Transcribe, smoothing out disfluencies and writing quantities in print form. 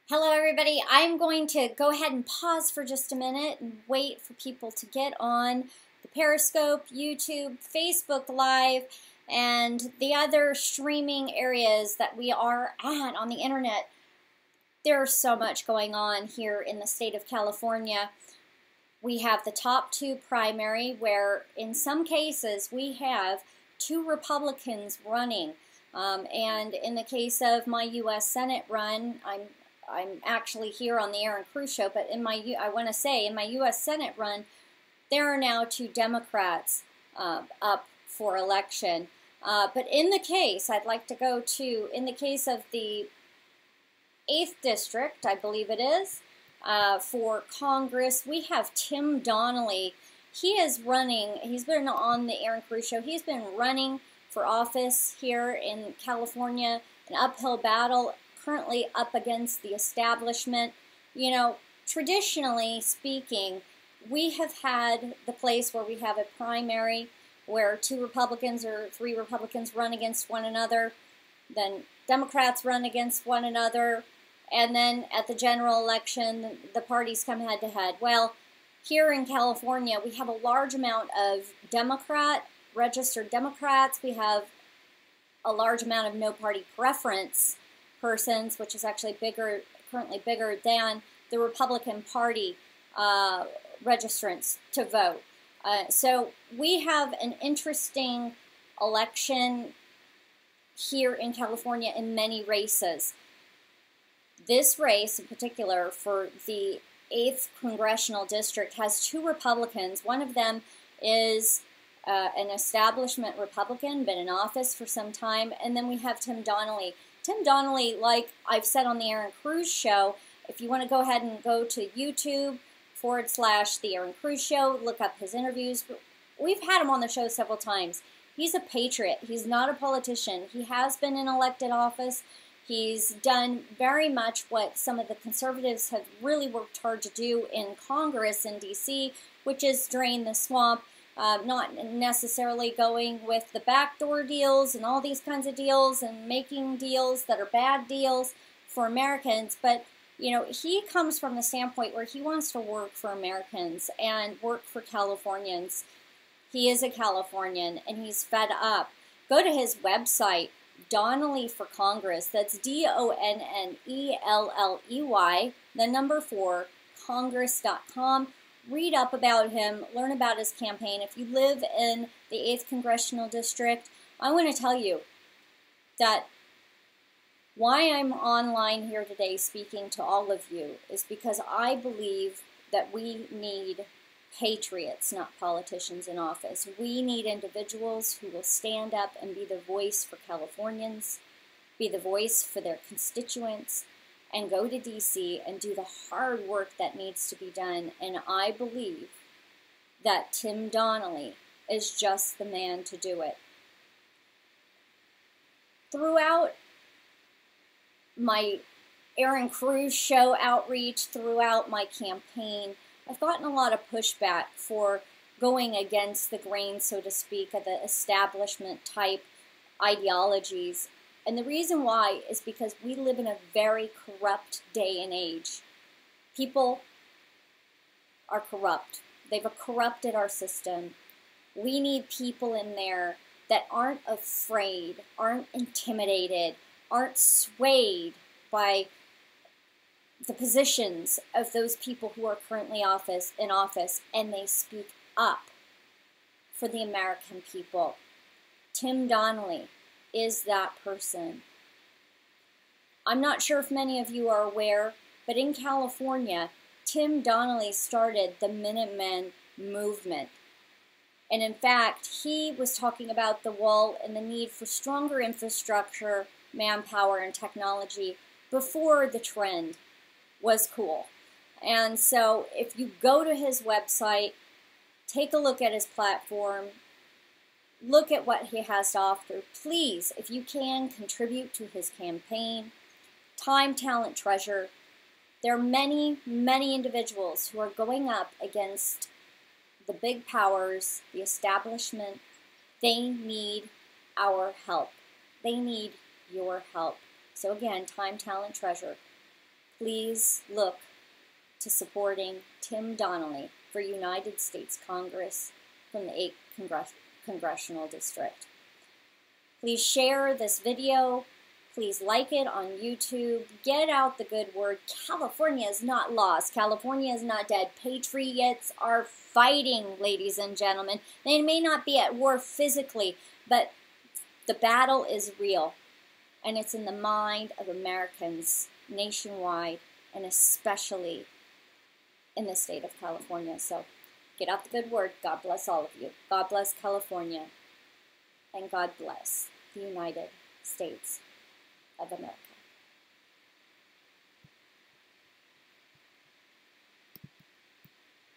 Hello, everybody. I'm going to go ahead and pause for just a minute and wait for people to get on the Periscope, YouTube, Facebook Live, and the other streaming areas that we are at on the internet. There's so much going on here in the state of California. We have the top two primary, where in some cases we have two Republicans running. And in the case of my U.S. Senate run, I'm actually here on the Erin Cruz show, but I want to say in my U.S. Senate run, there are now two Democrats up for election. But in the case, I'd like to go to, in the case of the 8th District, I believe it is, for Congress, we have Tim Donnelly. He is running, he's been on the Erin Cruz show, he's been running for office here in California, an uphill battle, currently up against the establishment. You know, traditionally speaking, we have had the place where we have a primary where two Republicans or three Republicans run against one another, then Democrats run against one another, and then at the general election, the parties come head to head. Well, here in California, we have a large amount of registered Democrats. We have a large amount of no party preference persons, which is actually currently bigger than the Republican Party registrants to vote. So we have an interesting election here in California in many races. This race in particular for the 8th Congressional District has two Republicans. One of them is an establishment Republican, been in office for some time, and then we have Tim Donnelly. Tim Donnelly, like I've said on the Erin Cruz show, if you want to go ahead and go to YouTube /The Erin Cruz Show, look up his interviews. We've had him on the show several times. He's a patriot. He's not a politician. He has been in elected office. He's done very much what some of the conservatives have really worked hard to do in Congress in D.C., which is drain the swamp. Not necessarily going with the backdoor deals and all these kinds of deals and making deals that are bad deals for Americans, but you know, he comes from the standpoint where he wants to work for Americans and work for Californians. He is a Californian and he's fed up. Go to his website, Donnelly for Congress. That's DONNELLEY, the number 4, Congress.com. Read up about him, learn about his campaign. If you live in the 8th Congressional District, I want to tell you that why I'm online here today speaking to all of you is because I believe that we need patriots, not politicians in office. We need individuals who will stand up and be the voice for Californians, be the voice for their constituents, and go to D.C. and do the hard work that needs to be done. And I believe that Tim Donnelly is just the man to do it. Throughout my Erin Cruz show outreach, throughout my campaign, I've gotten a lot of pushback for going against the grain, so to speak, of the establishment type ideologies. And the reason why is because we live in a very corrupt day and age. People are corrupt. They've corrupted our system. We need people in there that aren't afraid, aren't intimidated, aren't swayed by the positions of those people who are currently in office, and they speak up for the American people. Tim Donnelly is that person. I'm not sure if many of you are aware, but in California, Tim Donnelly started the Minutemen movement. And in fact, he was talking about the wall and the need for stronger infrastructure, manpower, and technology before the trend was cool. And so if you go to his website, take a look at his platform, look at what he has to offer. Please, if you can, contribute to his campaign. Time, talent, treasure. There are many, many individuals who are going up against the big powers, the establishment. They need our help. They need your help. So again, time, talent, treasure. please look to supporting Tim Donnelly for United States Congress from the 8th Congressional District. Please share this video. Please like it on YouTube. Get out the good word. California is not lost. California is not dead. Patriots are fighting, ladies and gentlemen. They may not be at war physically, but the battle is real. And it's in the mind of Americans nationwide, and especially in the state of California. So get out the good word. God bless all of you. God bless California. And God bless the United States of America.